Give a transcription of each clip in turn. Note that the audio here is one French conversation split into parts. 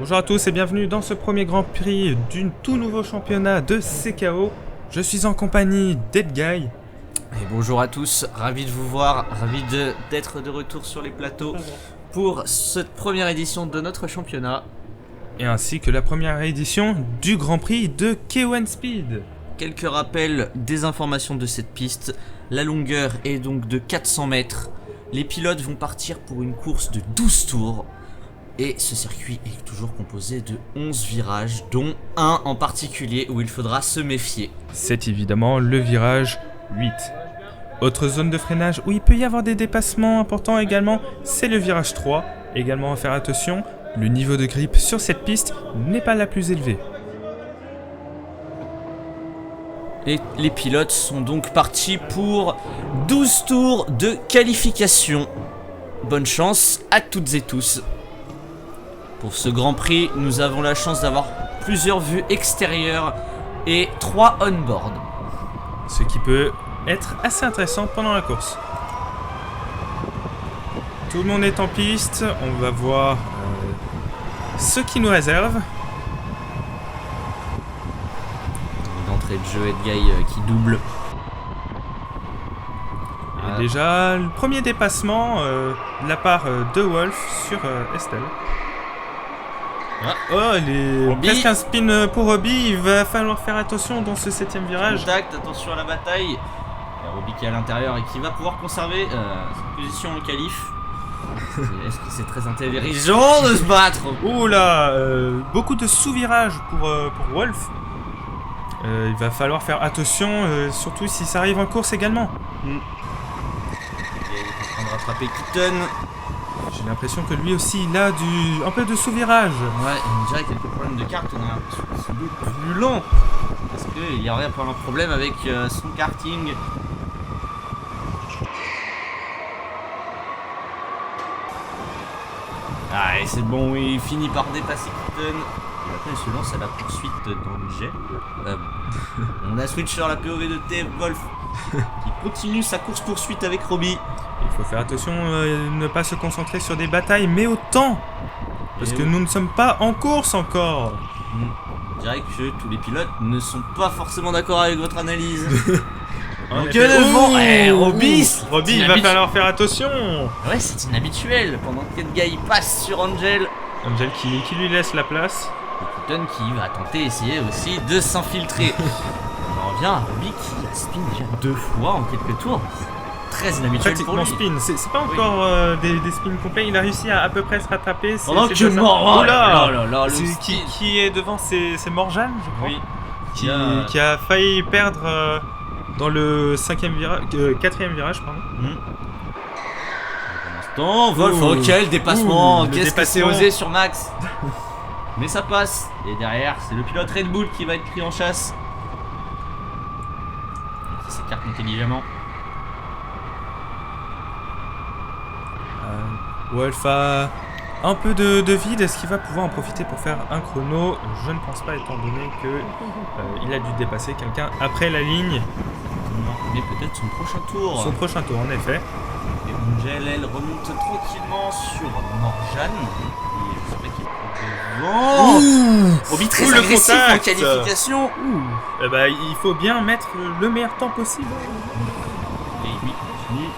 Bonjour à tous et bienvenue dans ce premier Grand Prix d'un tout nouveau championnat de CKO. Je suis en compagnie d'Edguy. Et bonjour à tous, ravi de vous voir, ravi d'être de retour sur les plateaux pour cette première édition de notre championnat. Et ainsi que la première édition du Grand Prix de K1 Speed. Quelques rappels des informations de cette piste. La longueur est donc de 400 mètres. Les pilotes vont partir pour une course de 12 tours. Et ce circuit est toujours composé de 11 virages, dont un en particulier où il faudra se méfier. C'est évidemment le virage 8. Autre zone de freinage où il peut y avoir des dépassements importants également, c'est le virage 3. Également à faire attention, le niveau de grippe sur cette piste n'est pas la plus élevée. Et les pilotes sont donc partis pour 12 tours de qualification. Bonne chance à toutes et tous. Pour ce Grand Prix, nous avons la chance d'avoir plusieurs vues extérieures et 3 on-board. Ce qui peut être assez intéressant pendant la course. Tout le monde est en piste, on va voir ce qui nous réserve. D'entrée de jeu, Edguy qui double. Et déjà, le premier dépassement de la part de Wolf sur Estelle. Oh, presque un spin pour Robbie, il va falloir faire attention dans ce 7ème virage. Contact, attention à la bataille. Il y a Robbie qui est à l'intérieur et qui va pouvoir conserver sa position en qualif. Est-ce que c'est très intelligent de se battre? Ouh là, beaucoup de sous-virages pour Wolf. Il va falloir faire attention, surtout si ça arrive en course également. Il est en train de rattraper Keaton. J'ai l'impression que lui aussi il a un peu de sous-virage. Ouais, on dirait quelques problèmes de kart, on a l'impression que c'est beaucoup plus lent. Parce qu'il y aurait un peu un problème avec son karting. Ah, et c'est bon, il finit par dépasser Keaton. Et après, il se lance à la poursuite d'Angel. On a switch sur la POV de T, Wolf, qui continue sa course-poursuite avec Robbie. Il faut faire attention, ne pas se concentrer sur des batailles, mais au temps. Parce que nous ne sommes pas en course encore. On dirait que tous les pilotes ne sont pas forcément d'accord avec votre analyse. Donc Robbie, il va falloir faire attention. Ouais, c'est inhabituel. Pendant que Edguy passe sur Angel. Angel qui lui laisse la place. Et Keaton qui va tenter essayer aussi de s'infiltrer. On en revient à Robbie qui a spin déjà 2 fois en quelques tours. Très inhabituel pour lui. Spin, c'est pas encore des spins complets, il a réussi à peu près se rattraper. Pendant que Morjan, qui est devant, c'est Morjan, je crois. Oui. Qui a failli perdre dans le 4ème virage, pardon. Pour l'instant, Wolf, ok, le dépassement, qu'est-ce que c'est osé sur Max. Mais ça passe. Et derrière, c'est le pilote Red Bull qui va être pris en chasse. Il s'écarte intelligemment. Wolf a un peu de vide, est-ce qu'il va pouvoir en profiter pour faire un chrono? Je ne pense pas, étant donné que il a dû dépasser quelqu'un après la ligne. Mais peut-être son prochain tour. Son prochain tour, en effet. Et Angel, elle remonte tranquillement sur Morjan. Et je savais qu'il est devant. Robbie très agressif en qualification. Il faut bien mettre le meilleur temps possible. Et lui continue.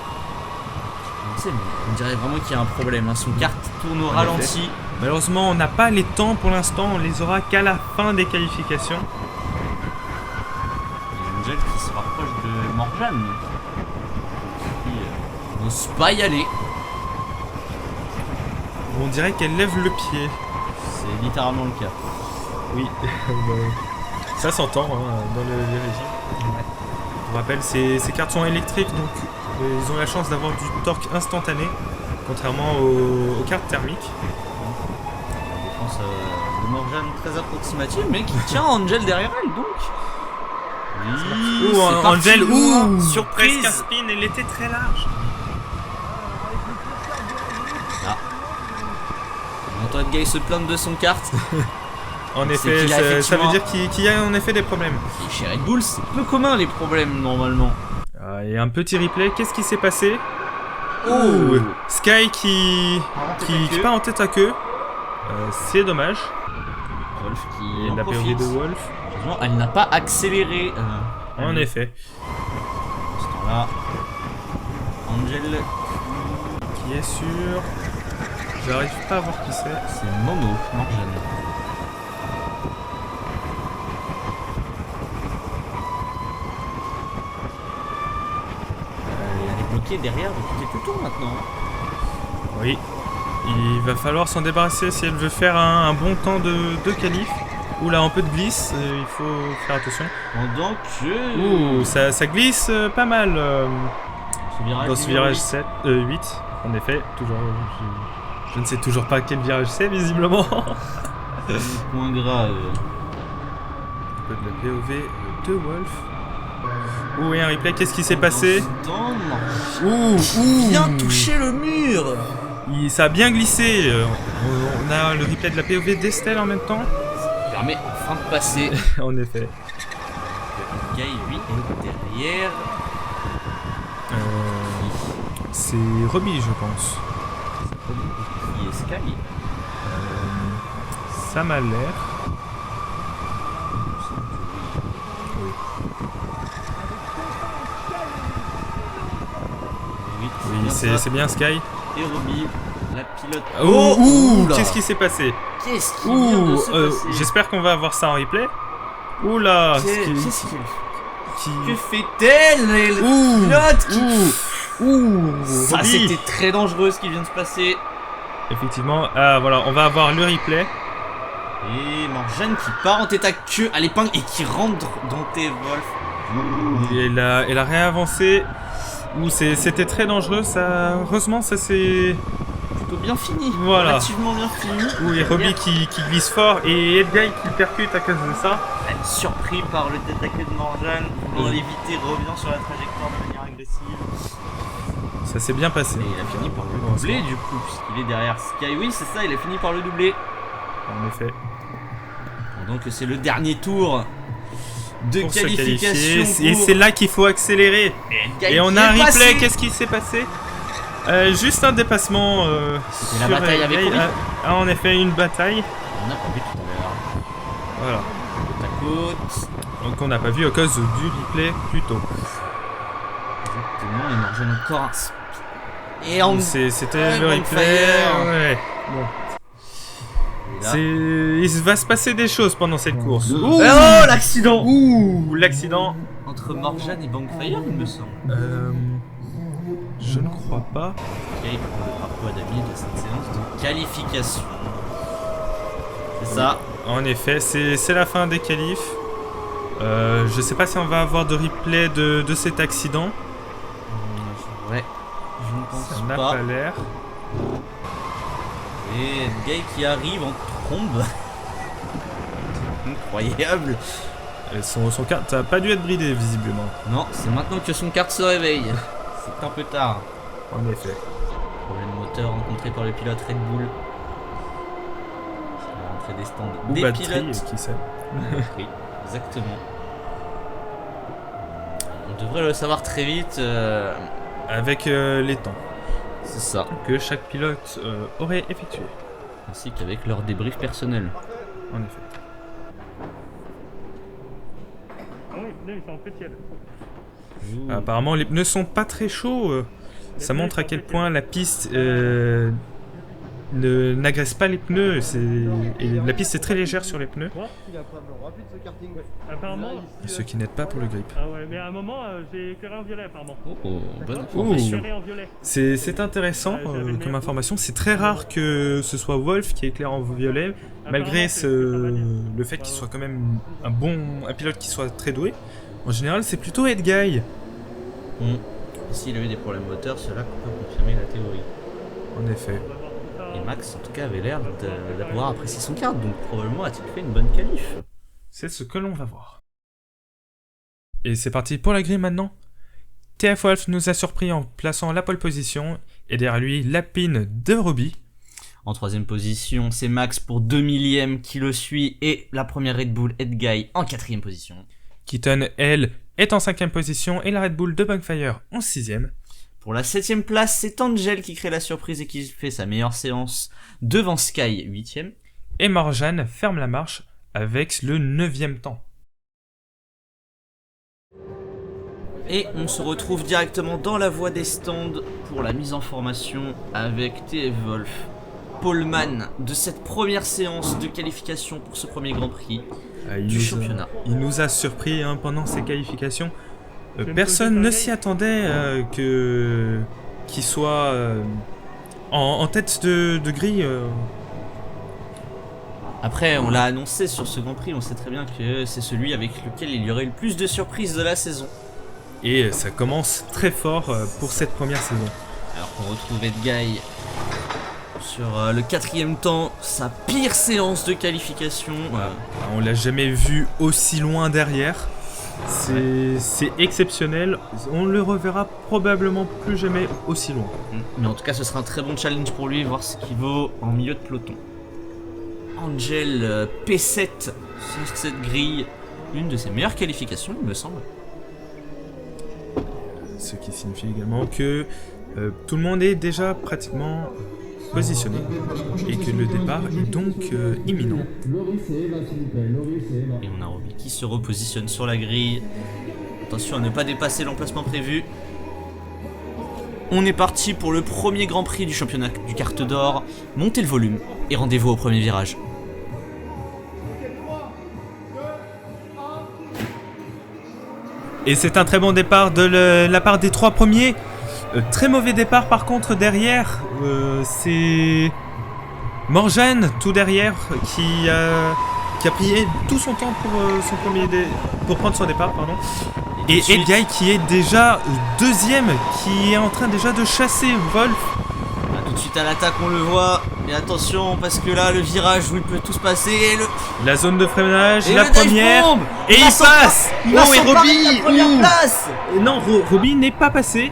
On dirait vraiment qu'il y a un problème, son kart tourne au ralenti. Malheureusement, on n'a pas les temps pour l'instant, on les aura qu'à la fin des qualifications. Et Angel qui se rapproche de Morjan. Qui n'ose pas y aller. On dirait qu'elle lève le pied. C'est littéralement le cas. Oui, ça s'entend dans le régime. Ouais. Je vous rappelle, ces cartes sont électriques, donc ils ont la chance d'avoir du torque instantané, contrairement aux cartes thermiques. La défense de Morjan très approximative, mais qui tient Angel derrière elle, donc. Oui, Angel, surprise. Presque un spin, elle était très large. Ah. On entend Edguy se plaindre de son kart. En effet, ça veut dire qu'il y a en effet des problèmes. Et chez Red Bull, c'est peu commun les problèmes normalement. Et un petit replay, qu'est-ce qui s'est passé? Oh, Sky qui part en tête à queue. C'est dommage. Wolf qui Et en la POV profite. de Wolf. Heureusement, elle n'a pas accéléré. En effet. À ce temps-là, Angel, Qui est sur... J'arrive pas à voir qui c'est. c'est Momo, Morgan. Elle est bloquée derrière depuis quelques tours maintenant. Oui. Il va falloir s'en débarrasser si elle veut faire un bon temps de qualif. Oula, un peu de glisse, il faut faire attention. Pendant que... Ouh, ça glisse pas mal dans ce numéro virage 8. 8. En effet, toujours. Je ne sais toujours pas quel virage c'est, visiblement. Point gras. Un peu de la POV de Wolf. Ouh, et un replay, qu'est-ce qui s'est passé? Ouh, Bien touché le mur. Ça a bien glissé. On a le replay de la POV d'Estelle en même temps. Ça permet enfin de passer. En effet. Guy, lui, est derrière. C'est Robbie, je pense. Qui est Sky. Ça m'a l'air. Oui, c'est bien Sky. Et Robbie, la pilote. Ouh, là. qu'est-ce qui s'est passé? Qu'est-ce qui vient de se passer? J'espère qu'on va avoir ça en replay. Oula, Qu'est-ce qu'elle Que fait-elle? Les pilotes qui... Ça, Robbie. c'était très dangereux ce qui vient de se passer. Effectivement, voilà, on va avoir le replay. Et Morgane qui part en tête à queue à l'épingle et qui rentre dans tes Wolf. Et elle a réavancé. Ouh, c'était très dangereux. Ça, heureusement, ça c'est. Plutôt bien fini. Voilà. Relativement bien fini. Ouh, et Robbie qui glisse fort et Edguy qui le percute à cause de ça. Surpris par le tête à queue de Morgane, voulant l'éviter, revient sur la trajectoire de manière agressive. Ça s'est bien passé. Et il a fini par le doubler du coup, puisqu'il est derrière Sky. Oui, c'est ça, il a fini par le doubler. En effet. Donc c'est le dernier tour de Pour se qualification. qualifier. Et c'est là qu'il faut accélérer. Et on a un replay. Qu'est-ce qui s'est passé? Juste un dépassement. C'était la bataille avec Robbie. En effet, une bataille. On n'a pas vu tout à l'heure. Voilà. Côte à côte. Donc on n'a pas vu à cause du replay plus tôt. Exactement, et Morgane encore un spin. Et on... C'était le replay. Bonfire. Ouais. Bon. Et là- Il va se passer des choses pendant cette course. Oh, l'accident. Ouh, l'accident. Entre Morgane et Bankfire, il me semble. Je ne crois pas. Ok, pour le drapeau à damier de cette séance de qualification. C'est ça. En effet, c'est la fin des qualifs. Je sais pas si on va avoir de replay de cet accident. Ouais, je ne Ça pense n'a pas. pas l'air. Et Guy qui arrive en trombe. Incroyable. Et son kart n'a pas dû être bridé visiblement. Non, c'est maintenant que son kart se réveille. C'est un peu tard. En effet. Problème moteur rencontré par le pilote Red Bull. C'est la rentrée des stands Ou des batterie, pilotes. qui sait. Oui, exactement. On devrait le savoir très vite. Avec les temps C'est ça. que chaque pilote aurait effectué. Ainsi qu'avec leur débrief personnel. En effet. Oui, les pneus sont un peu tièdes. Apparemment, les pneus sont pas très chauds. Ça montre à quel point la piste n'agresse pas les pneus. Et la piste est très légère sur les pneus. Il a pas le droit plus de ce karting. Apparemment. Ce qui n'aide pas pour le grip. Ah ouais, mais à un moment, j'ai éclairé en violet apparemment. Oh, bonne J'ai information. éclairé en violet. C'est intéressant comme information. C'est très rare que ce soit Wolf qui éclaire en violet, malgré le fait qu'il soit quand même un pilote qui soit très doué. En général, c'est plutôt Edguy. S'il a eu des problèmes moteurs, cela peut confirmer la théorie. En effet. Et Max, en tout cas, avait l'air d'avoir apprécié son kart, donc probablement a-t-il fait une bonne qualif. C'est ce que l'on va voir. Et c'est parti pour la grille maintenant. TF Wolf nous a surpris en plaçant la pole position, et derrière lui, la pin de Robbie. En troisième position, c'est Max pour 2 millièmes qui le suit, et la première Red Bull, Edguy, en quatrième position. Keaton, elle, est en cinquième position, et la Red Bull de Bankfire en sixième. Pour la 7ème place, c'est Angel qui crée la surprise et qui fait sa meilleure séance devant Sky, 8ème. Et Morjane ferme la marche avec le 9e temps. Et on se retrouve directement dans la voie des stands pour la mise en formation avec TF Wolf, poleman de cette première séance de qualification pour ce premier Grand Prix du championnat. Il nous a surpris hein, pendant ces qualifications. J'aime Personne pas ne le s'y attendait qu'il soit en tête de grille. Après, on l'a annoncé sur ce Grand Prix, on sait très bien que c'est celui avec lequel il y aurait le plus de surprises de la saison. Et ça commence très fort pour cette première saison. Alors qu'on retrouve Edguy sur le 4ème temps, sa pire séance de qualification. On l'a jamais vu aussi loin derrière. C'est exceptionnel. On le reverra probablement plus jamais aussi loin. Mais en tout cas, ce sera un très bon challenge pour lui, voir ce qu'il vaut en milieu de peloton. Angel P7 sur cette grille, une de ses meilleures qualifications, il me semble. Ce qui signifie également que tout le monde est déjà pratiquement positionné et que le départ est donc imminent. Et on a Roby qui se repositionne sur la grille. Attention à ne pas dépasser l'emplacement prévu. On est parti pour le premier Grand Prix du championnat du Carte d'Or. Montez le volume et rendez-vous au premier virage. Et c'est un très bon départ de la part des 3 premiers. Très mauvais départ par contre derrière. C'est Morjane tout derrière qui a pris tout son temps pour prendre son départ. Pardon. Et Edguy qui est déjà 2ème, qui est en train déjà de chasser Wolf. Tout de suite à l'attaque, on le voit. Et attention, parce que là, le virage où il peut tout se passer. La zone de freinage, et la première. Et il passe. Il va s'emparer de la première place. Non, Roby n'est pas passé.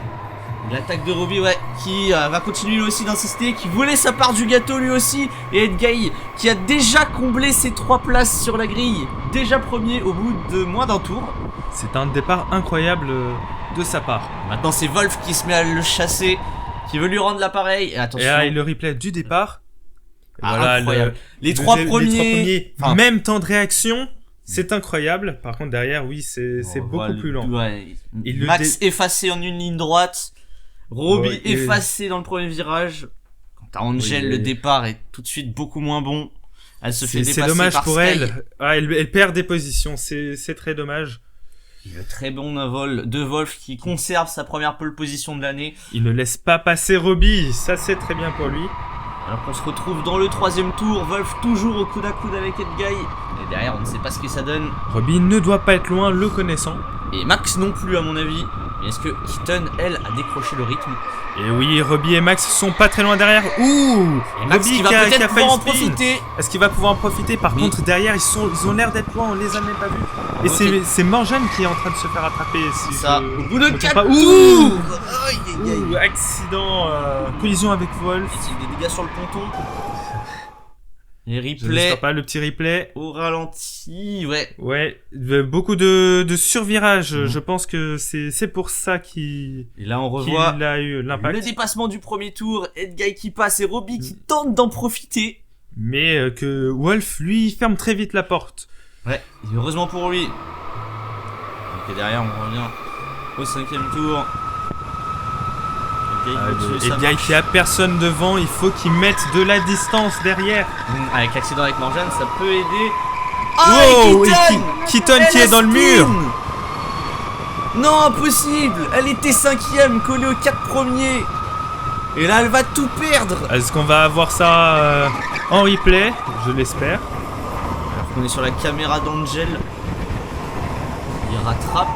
L'attaque de Roby, ouais, qui va continuer lui aussi d'insister, qui voulait sa part du gâteau lui aussi. Et Edguy qui a déjà comblé ses 3 places sur la grille. Déjà premier au bout de moins d'un tour. C'est un départ incroyable de sa part. Maintenant, c'est Wolf qui se met à le chasser, qui veut lui rendre l'appareil. Et attention. Et là, le replay du départ. Voilà, incroyable. Les 3 premiers, enfin, même temps de réaction, c'est incroyable. Par contre, derrière, oui, c'est beaucoup plus lent. Ouais. Max effacé en une ligne droite. Roby ouais, effacé dans le premier virage. Quant à Angel, le départ est tout de suite beaucoup moins bon. Elle se fait dépasser par Sky. C'est dommage pour elle. Ah, elle perd des positions. C'est très dommage. Le très bon vol de Wolf qui conserve sa première pole position de l'année. Il ne laisse pas passer Roby. Ça, c'est très bien pour lui. Alors qu'on se retrouve dans le 3ème tour. Wolf toujours au coude à coude avec Edguy. Et derrière, on ne sait pas ce que ça donne. Roby ne doit pas être loin, le connaissant. Et Max non plus, à mon avis. Mais est-ce que Keaton, elle, a décroché le rythme? Et oui, Roby et Max sont pas très loin derrière. Ouh, et Max Roby qui va peut-être pouvoir en profiter. Est-ce qu'il va pouvoir en profiter? Par contre, derrière, ils ont l'air d'être loin, on les a même pas vus. Et c'est Morjane qui est en train de se faire attraper. Si ça, au bout de 4 tours. Ouh, accident, collision avec Wolf. Et des dégâts sur le ponton. Les replays. J'espère pas, le petit replay. Au ralenti, ouais. Ouais, beaucoup de survirage. Je pense que c'est pour ça Et là, on revoit a eu l'impact. Le dépassement du premier tour, Edguy qui passe et Roby qui tente d'en profiter. Mais que Wolf, lui, ferme très vite la porte. Ouais, et heureusement pour lui. Et derrière, on revient au 5ème tour. Edguy qui a personne devant, il faut qu'il mette de la distance derrière. Avec l'accident avec Morjane, ça peut aider. Oh, Keaton qui est dans le mur. Non, impossible. Elle était 5ème, collée aux 4 premiers. Et là, elle va tout perdre. Est-ce qu'on va avoir ça en replay? Je l'espère. Alors qu'on est sur la caméra d'Angel. Il rattrape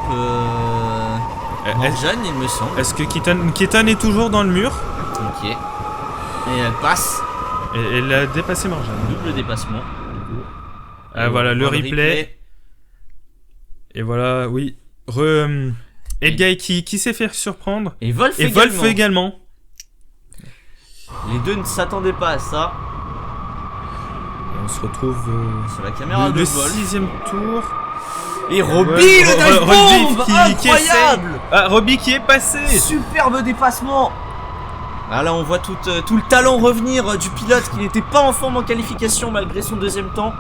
Morjane, il me semble. Est-ce que Keaton est toujours dans le mur? Ok. Et elle passe. Et elle a dépassé Morjane. Double dépassement. Voilà, le replay. Et voilà, oui. Edguy qui s'est fait surprendre. Et Wolf également. Les deux ne s'attendaient pas à ça. Et on se retrouve sur la caméra de le Wolf. 6ème tour. Et Roby, le dive bomb, incroyable. Ah, Robbie qui est passé. Superbe dépassement. Ah, là on voit tout le talent revenir du pilote qui n'était pas en forme en qualification malgré son deuxième temps.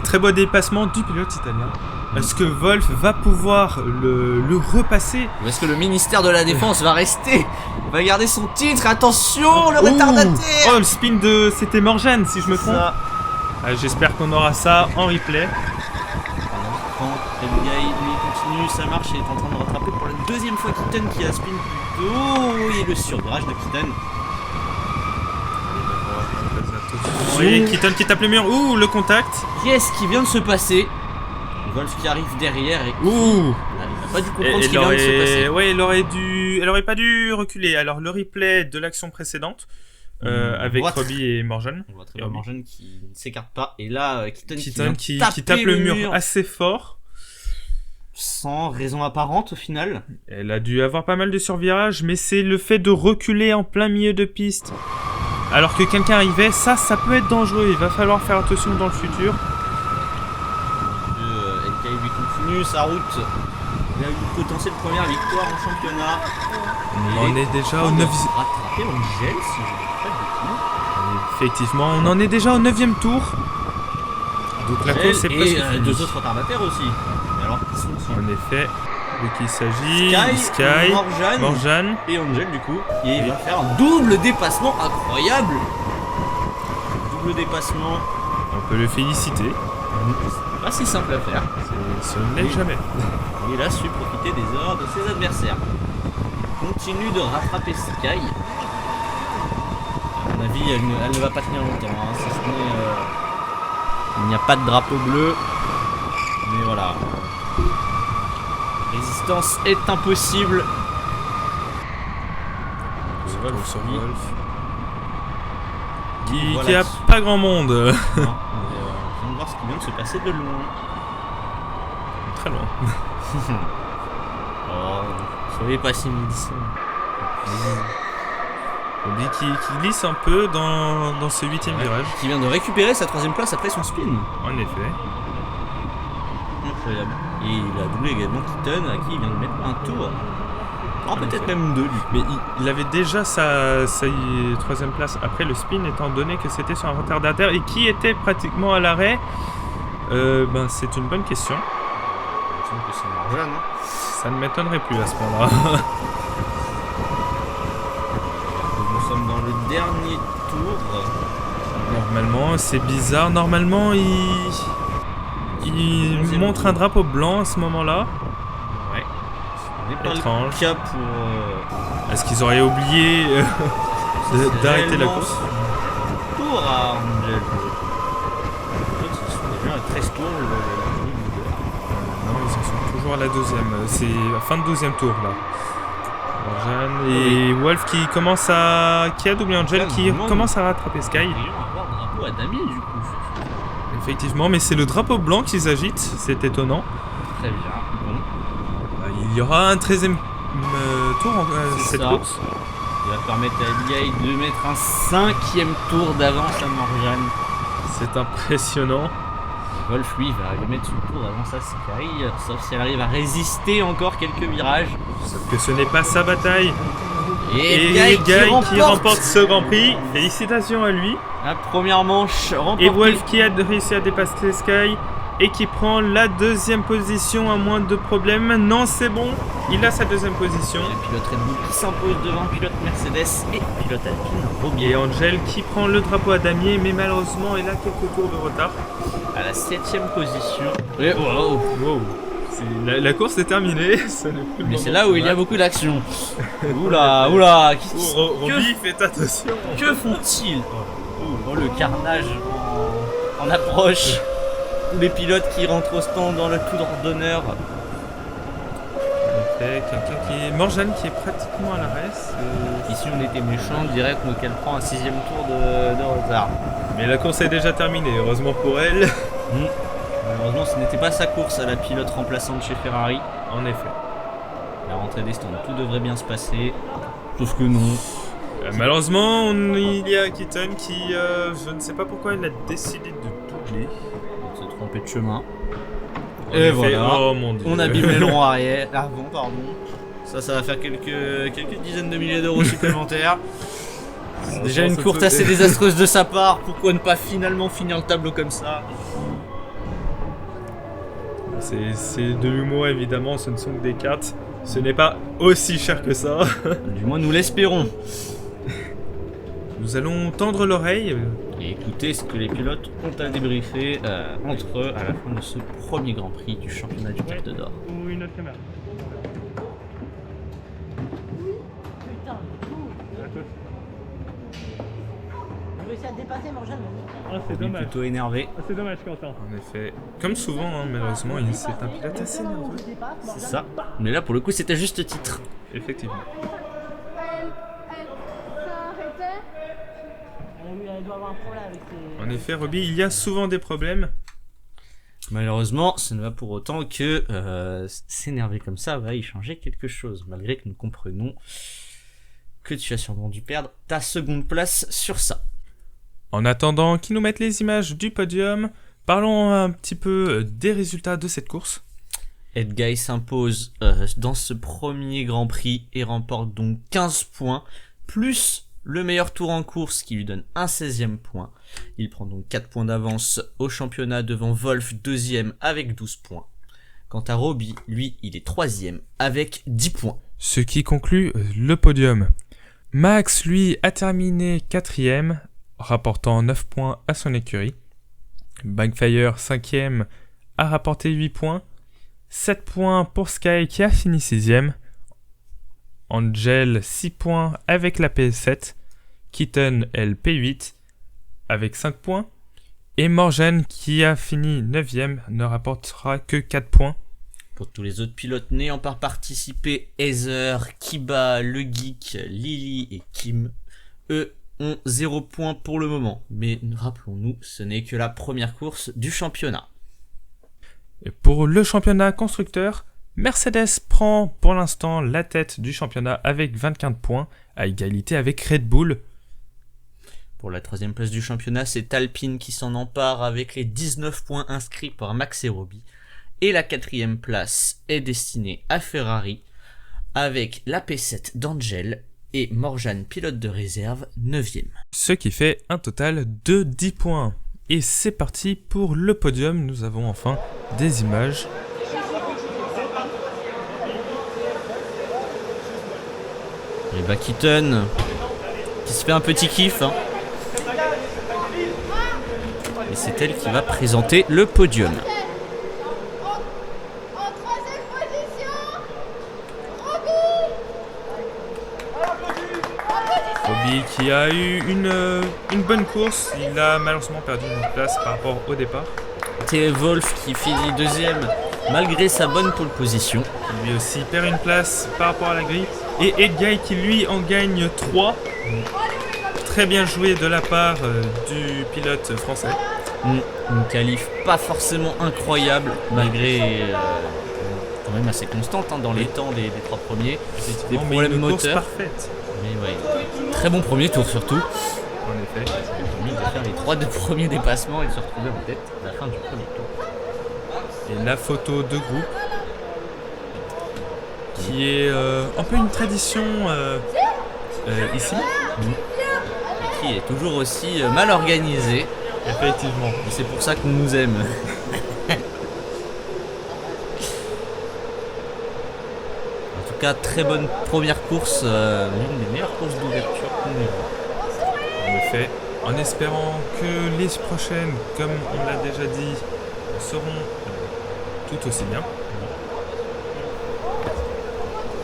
Très beau dépassement du pilote italien. Est-ce que Wolf va pouvoir le repasser? Ou est-ce que le ministère de la Défense va rester? Va garder son titre? Attention, le retardataire. Oh, le spin de... C'était Morgan, si je me trompe. Ça. Ah, j'espère qu'on aura ça en replay. Quand Elgaï lui continue, ça marche, il est en train de rattraper pour la deuxième fois Keaton qui a spin plus tôt. Et le survirage de Keaton. Oui, Keaton qui tape le mur. Ouh, le contact. Qu'est-ce qui vient de se passer? Wolf qui arrive derrière et Ouh. il n'a pas dû comprendre ce qui vient de se passer. Ouais, elle aurait pas dû reculer. Alors, le replay de l'action précédente, avec Robbie et Morgan. On voit très bien Morgan qui ne s'écarte pas. Et là, Keaton qui tape le mur assez fort. Sans raison apparente au final. Elle a dû avoir pas mal de survirages, mais c'est le fait de reculer en plein milieu de piste. Alors que quelqu'un arrivait, ça peut être dangereux. Il va falloir faire attention dans le futur. LK lui continue sa route. Il a eu une potentielle première victoire en championnat. On en est déjà au 9e. Rattrapé Angel, si je ne dis pas de bêtises. Effectivement, on en est déjà au 9e tour. Donc la course est presque finie. Deux autres retardataires aussi. Mais alors, qui sont-ils? En effet, de qui il s'agit? Sky, Morgan et Angel du coup. Et il va faire un double dépassement incroyable. Double dépassement. On peut le féliciter. C'est pas si simple à faire. Ce n'est jamais. Il a su profiter des erreurs de ses adversaires. Il continue de rattraper Sky. À mon avis, elle ne va pas tenir longtemps. Hein, si ce n'est, il n'y a pas de drapeau bleu. Mais voilà. Résistance est impossible. Sur Wolf. Qui Voilà. a pas grand monde. Non, je viens de voir ce qui vient de se passer de loin. Très loin. Oh, soyez pas si médecin. Robbie qui glisse un peu dans ce 8e virage. Qui vient de récupérer sa 3ème place après son spin. En effet. Incroyable. Et il a doublé également Keaton à qui il vient de mettre un tour. Oh, peut-être même deux lui. Mais il avait déjà sa 3e place après le spin, étant donné que c'était sur un retardataire et qui était pratiquement à l'arrêt. C'est une bonne question. Il me semble que c'est Morgan, hein. Ça ne m'étonnerait plus à ce moment-là. Nous sommes dans le dernier tour. Normalement, c'est bizarre. Normalement, il montre un drapeau blanc à ce moment-là. Ouais. Ce n'est pas Étrange. le cas pour... Est-ce qu'ils auraient oublié d'arrêter la course? Tour à Angel. Ils sont déjà à 13 tours. Non, ils en sont toujours à la 2e. C'est la fin de 12e tour là. Morgan et Wolf qui a doublé Angel, qui commence à rattraper Sky. Il va avoir un drapeau à damier du coup. Effectivement, mais c'est le drapeau blanc qu'ils agitent, c'est étonnant. Très bien. Bon. Il y aura un 13e tour en cette ça. course. Il va permettre à Eliaï de mettre un 5e tour d'avance à Morgan. C'est impressionnant. Wolf, lui, va lui mettre son tour d'avance à Sky, sauf si elle arrive à résister encore quelques virages. Sauf que ce n'est pas sa bataille. Et Guy Eliaï qui remporte ce Grand Prix. Félicitations à lui. la première manche remportée. Et Wolf qui a réussi à dépasser Sky et qui prend la 2e position à moins de problèmes. Non, c'est bon, il a sa 2e position. Le pilote Red Bull qui s'impose devant pilote Mercedes et pilote Alpine Robier. Et Angel qui prend le drapeau à damier, mais malheureusement elle a quelques tours de retard. À la 7e position. Et wow. Wow. La course est terminée. Ce n'est plus le Mais moment c'est là où de il y a battre. beaucoup d'action. Oula, oula. Robbie, faites attention. Que font-ils? Oh, le carnage en approche. Tous les pilotes qui rentrent au stand dans le tour d'honneur. En effet, quelqu'un qui est... Morgan qui est pratiquement à l'arrêt. Ici on était méchant, on dirait qu'elle prend un 6e tour de retard. Mais la course est déjà terminée, heureusement pour elle. Malheureusement ce n'était pas sa course à la pilote remplaçante chez Ferrari. En effet. La rentrée des stands, tout devrait bien se passer. Sauf que non. Malheureusement, il y a Keaton qui, je ne sais pas pourquoi il a décidé de doubler. On s'est trompé de chemin. En Et effet, voilà. oh mon dieu. On abîme l'aileron arrière. Avant, pardon. Ça va faire quelques dizaines de milliers d'euros supplémentaires. C'est déjà une course assez désastreuse de sa part. Pourquoi ne pas finalement finir le tableau comme ça? C'est de l'humour évidemment, ce ne sont que des cartes. Ce n'est pas aussi cher que ça. Du moins nous l'espérons. Nous allons tendre l'oreille. Et écoutez ce que les pilotes ont à débriefer entre eux à la fin de ce premier Grand Prix du championnat du Quart d'Or. Ou une autre caméra. Putain, À toi. j'ai réussi à te dépasser, Morgane. Ah, c'est Robby dommage. plutôt énervé. Ah, c'est dommage, Quentin. En effet, comme souvent, hein, malheureusement, c'est un pilote assez nerveux. C'est ça. Mais là pour le coup c'était juste titre. Effectivement. Elle doit avoir un problème avec ses... En effet, Robby, il y a souvent des problèmes. Malheureusement, ce ne va pour autant que s'énerver comme ça va y changer quelque chose, malgré que nous comprenons que tu as sûrement dû perdre ta seconde place sur ça. En attendant qu'ils nous mettent les images du podium, parlons un petit peu des résultats de cette course. Edguy s'impose dans ce premier Grand Prix et remporte donc 15 points, plus le meilleur tour en course qui lui donne un 16e point. Il prend donc 4 points d'avance au championnat devant Wolf 2e avec 12 points. Quant à Robby, lui, il est 3e avec 10 points. Ce qui conclut le podium. Max, lui, a terminé 4e, rapportant 9 points à son écurie. Bankfire, 5e, a rapporté 8 points. 7 points pour Sky qui a fini 6e. Angel, 6 points avec la PS7. Kitten, elle, P8 avec 5 points. Et Morgane, qui a fini 9e, ne rapportera que 4 points. Pour tous les autres pilotes n'ayant pas participé, Heather, Kiba, Le Geek, Lily et Kim, eux, ont 0 points pour le moment. Mais rappelons-nous, ce n'est que la première course du championnat. Et pour le championnat constructeur, Mercedes prend pour l'instant la tête du championnat avec 24 points, à égalité avec Red Bull. Pour la troisième place du championnat, c'est Alpine qui s'en empare avec les 19 points inscrits par Max et Robby. Et la quatrième place est destinée à Ferrari avec la P7 d'Angel et Morgane, pilote de réserve, 9e. Ce qui fait un total de 10 points. Et c'est parti pour le podium, nous avons enfin des images. Et bah Kitten qui se fait un petit kiff. Hein. Et c'est elle qui va présenter le podium. En troisième position, Robby qui a eu une bonne course, il a malheureusement perdu une place par rapport au départ. C'est Wolf qui finit 2e malgré sa bonne pole position. Lui aussi perd une place par rapport à la grille. Et Edguy qui lui en gagne 3. Très bien joué de la part du pilote français. Une qualif pas forcément incroyable malgré quand même assez constante hein, dans les temps des 3 premiers. Des Mais problèmes une course moteurs. parfaite. Mais ouais, très bon premier tour surtout. En effet. Ça lui a permis de faire les 3 premiers dépassements et de se retrouver en tête à la fin du premier tour. Et la photo de groupe qui est un peu une tradition ici. Et qui est toujours aussi mal organisé. Effectivement. Et c'est pour ça qu'on nous aime. En tout cas, très bonne première course, l'une des meilleures courses d'ouverture qu'on ait vues. En effet, en espérant que les prochaines, comme on l'a déjà dit, seront tout aussi bien.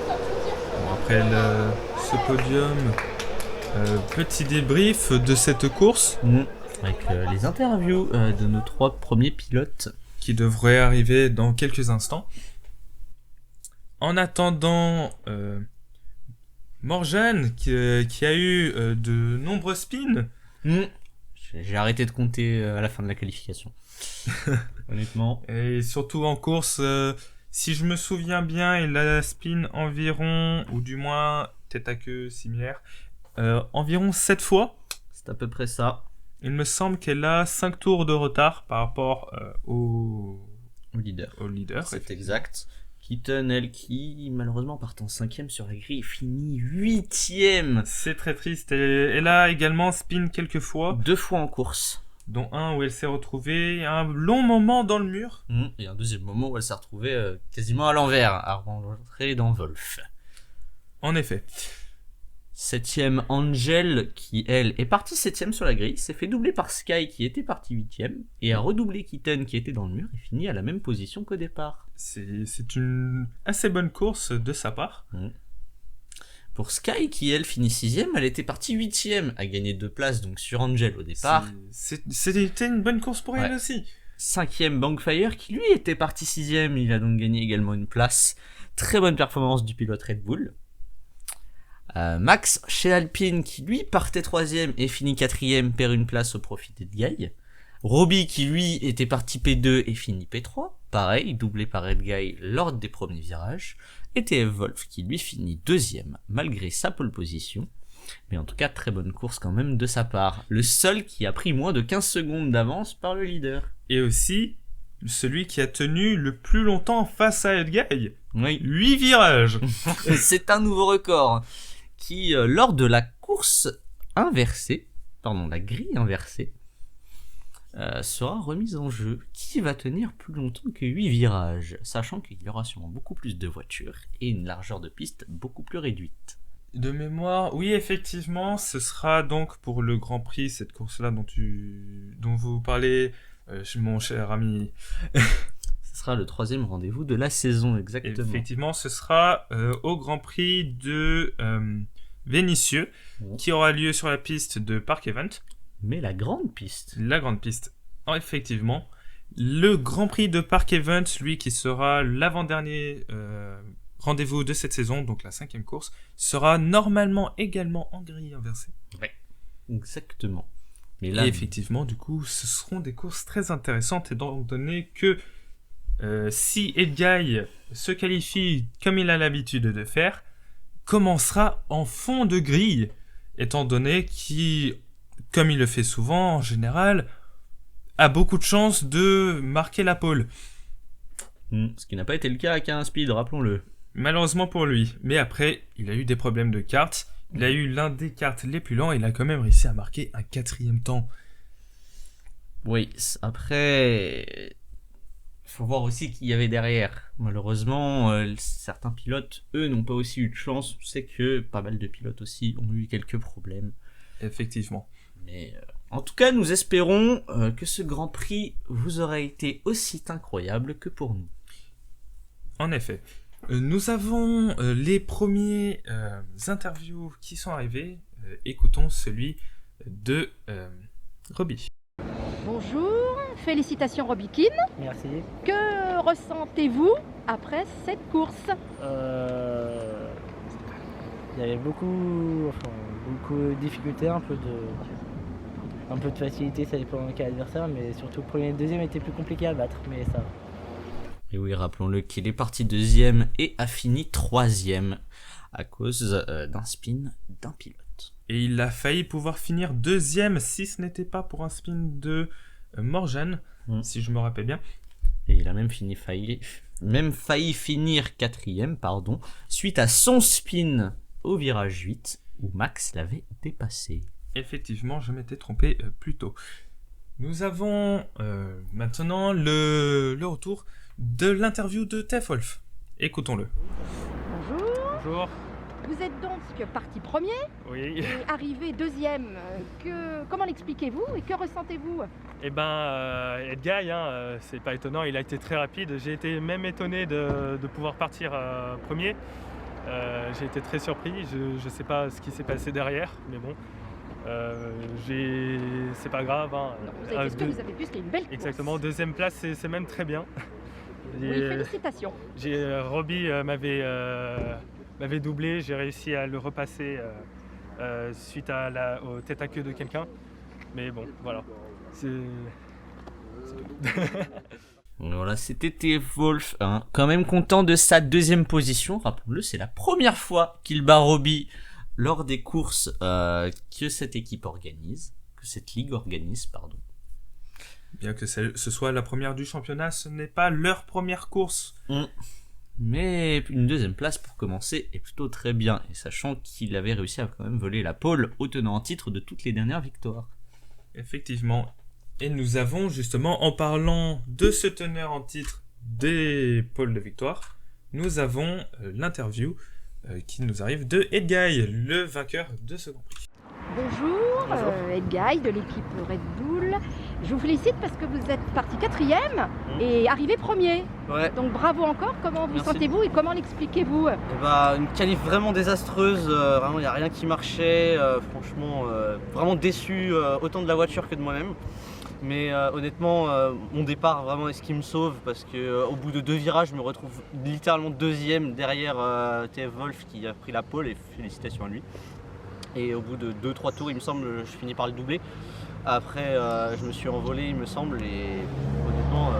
Bon, après ce podium, petit débrief de cette course Avec les interviews de nos 3 premiers pilotes. qui devrait arriver dans quelques instants. En attendant, Morgane qui a eu de nombreux spins. J'ai arrêté de compter à la fin de la qualification. Honnêtement. Et surtout en course, si je me souviens bien, il a spin environ, ou du moins tête à queue similaire, environ 7 fois. C'est à peu près ça. Il me semble qu'elle a 5 tours de retard par rapport au Au leader. leader. C'est exact. Keaton, elle, qui malheureusement partant 5ème sur la grille, finit 8ème. C'est très triste. Elle a également spin quelques fois, 2 fois en course. dont un où elle s'est retrouvée un long moment dans le mur. Et un deuxième moment où elle s'est retrouvée quasiment à l'envers, à rentrer dans Wolf. En effet. 7ème Angel, qui elle est partie 7ème sur la grille, s'est fait doubler par Sky qui était parti 8ème, et a redoublé Keaton qui était dans le mur et finit à la même position qu'au départ. C'est une assez bonne course de sa part. Pour Sky qui elle finit 6ème, elle était partie 8ème, a gagné 2 places donc sur Angel au départ. C'était une bonne course pour elle Ouais. aussi. 5ème Bankfire qui lui était parti 6ème, il a donc gagné également une place. Très bonne performance du pilote Red Bull. Max chez Alpine qui lui partait 3ème et finit 4ème, perd une place au profit d'Edguy. Robbie qui lui était parti P2 et finit P3, pareil, doublé par Edguy lors des premiers virages. Et TF Wolf qui lui finit 2ème malgré sa pole position. Mais en tout cas très bonne course quand même de sa part. Le seul qui a pris moins de 15 secondes d'avance par le leader. Et aussi, celui qui a tenu le plus longtemps face à Edguy. Oui. 8 virages. C'est un nouveau record qui, lors de la course inversée, la grille inversée, sera remise en jeu. Qui va tenir plus longtemps que 8 virages, sachant qu'il y aura sûrement beaucoup plus de voitures et une largeur de piste beaucoup plus réduite. De mémoire, oui, effectivement, ce sera donc pour le Grand Prix, cette course-là dont vous parlez, mon cher ami. Ce sera le 3e rendez-vous de la saison, exactement. Effectivement, ce sera au Grand Prix de Vénissieux, qui aura lieu sur la piste de Park Event. Mais la grande piste. La grande piste. Oh, effectivement. Le Grand Prix de Park Event, lui qui sera l'avant-dernier rendez-vous de cette saison, donc la 5e course, sera normalement également en grille inversée. Ouais, exactement. Mais là, et effectivement, du coup, ce seront des courses très intéressantes, étant donné que si Edguy se qualifie comme il a l'habitude de faire, commencera en fond de grille, étant donné qu'il, comme il le fait souvent en général, a beaucoup de chances de marquer la pole. Ce qui n'a pas été le cas à 15 Speed, rappelons-le. Malheureusement pour lui. Mais après, il a eu des problèmes de cartes. Il a eu l'un des cartes les plus lents et il a quand même réussi à marquer un 4e temps. Oui, après, faut voir aussi qui y avait derrière. Malheureusement, certains pilotes, eux, n'ont pas aussi eu de chance. On sait que pas mal de pilotes aussi ont eu quelques problèmes. Effectivement. Mais en tout cas, nous espérons que ce Grand Prix vous aura été aussi incroyable que pour nous. En effet. Nous avons les premiers interviews qui sont arrivés. Écoutons celui de Robbie. Bonjour, félicitations Robikin. Merci. Que ressentez-vous après cette course? Il y avait beaucoup de difficultés, un peu de facilité, ça dépend de quel adversaire, mais surtout le premier et le deuxième était plus compliqué à battre, mais ça va. Et oui, rappelons-le qu'il est parti 2e et a fini 3e à cause d'un spin d'un pilote. Et il a failli pouvoir finir 2e si ce n'était pas pour un spin de Morgan, si je me rappelle bien. Et il a même failli finir 4e, suite à son spin au virage 8, où Max l'avait dépassé. Effectivement, je m'étais trompé plus tôt. Nous avons maintenant le retour de l'interview de TF Wolf. Écoutons-le. Bonjour, Bonjour. vous êtes donc parti premier Oui. et arrivé deuxième. Comment l'expliquez-vous et que ressentez-vous? Eh ben, Edguy, c'est pas étonnant, il a été très rapide. J'ai été même étonné de pouvoir partir premier. J'ai été très surpris. Je sais pas ce qui s'est passé derrière, mais bon. C'est pas grave. Hein. Vous avez fait ce que vous avez pu, c'était une belle course. Exactement, 2e place, c'est même très bien. Oui, félicitations. Robbie m'avait doublé, j'ai réussi à le repasser suite au tête à queue de quelqu'un. Mais bon, voilà. Voilà, c'était TF Wolf, quand même content de sa 2e position. Rappelons-le, c'est la première fois qu'il bat Robbie lors des courses que cette équipe organise, que cette ligue organise, pardon. Bien que ce soit la première du championnat, ce n'est pas leur première course. Mais une deuxième place pour commencer est plutôt très bien, et sachant qu'il avait réussi à quand même voler la pole au tenant en titre de toutes les dernières victoires. Effectivement. Et nous avons justement, en parlant de ce teneur en titre des pôles de victoire, nous avons l'interview qui nous arrive de Edguy, le vainqueur de ce Grand Prix. Bonjour, Edguy de l'équipe Red Bull. Je vous félicite parce que vous êtes parti 4e et arrivé 1er. Ouais. Donc bravo encore. Comment vous Merci. sentez-vous et comment l'expliquez-vous? Et bah, une qualif vraiment désastreuse, vraiment il n'y a rien qui marchait, franchement vraiment déçu autant de la voiture que de moi-même. Mais honnêtement, mon départ vraiment est ce qui me sauve parce qu'au bout de 2 virages, je me retrouve littéralement 2e derrière TF Wolf qui a pris la pole et félicitations à lui. Et au bout de 2-3 tours, il me semble, je finis par le doubler. Après, je me suis envolé, il me semble, et honnêtement,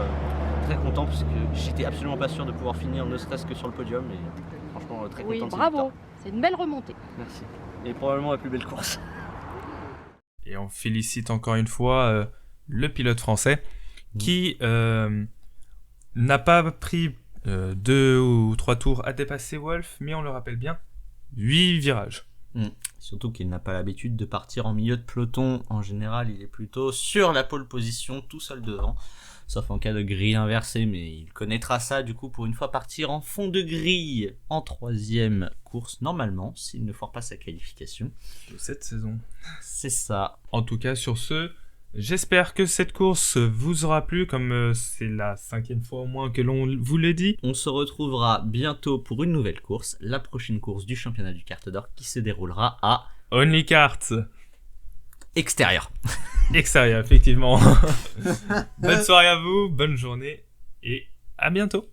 très content parce que j'étais absolument pas sûr de pouvoir finir ne serait-ce que sur le podium. Et franchement, très Oui, content de cette bravo. victoire. C'est une belle remontée. Merci. Et probablement la plus belle course. Et on félicite encore une fois le pilote français qui n'a pas pris 2 ou 3 tours à dépasser Wolf, mais on le rappelle bien, 8 virages. Surtout qu'il n'a pas l'habitude de partir en milieu de peloton. En général, il est plutôt sur la pole position, tout seul devant. Sauf en cas de grille inversée, mais il connaîtra ça du coup pour une fois partir en fond de grille en 3e course, normalement, s'il ne foire pas sa qualification. De cette saison. C'est ça. En tout cas, sur ce, j'espère que cette course vous aura plu, comme c'est la 5e fois au moins que l'on vous le dit. On se retrouvera bientôt pour une nouvelle course, la prochaine course du championnat du kart d'or qui se déroulera à Only Kart. extérieur. Extérieur, effectivement. Bonne soirée à vous, bonne journée et à bientôt.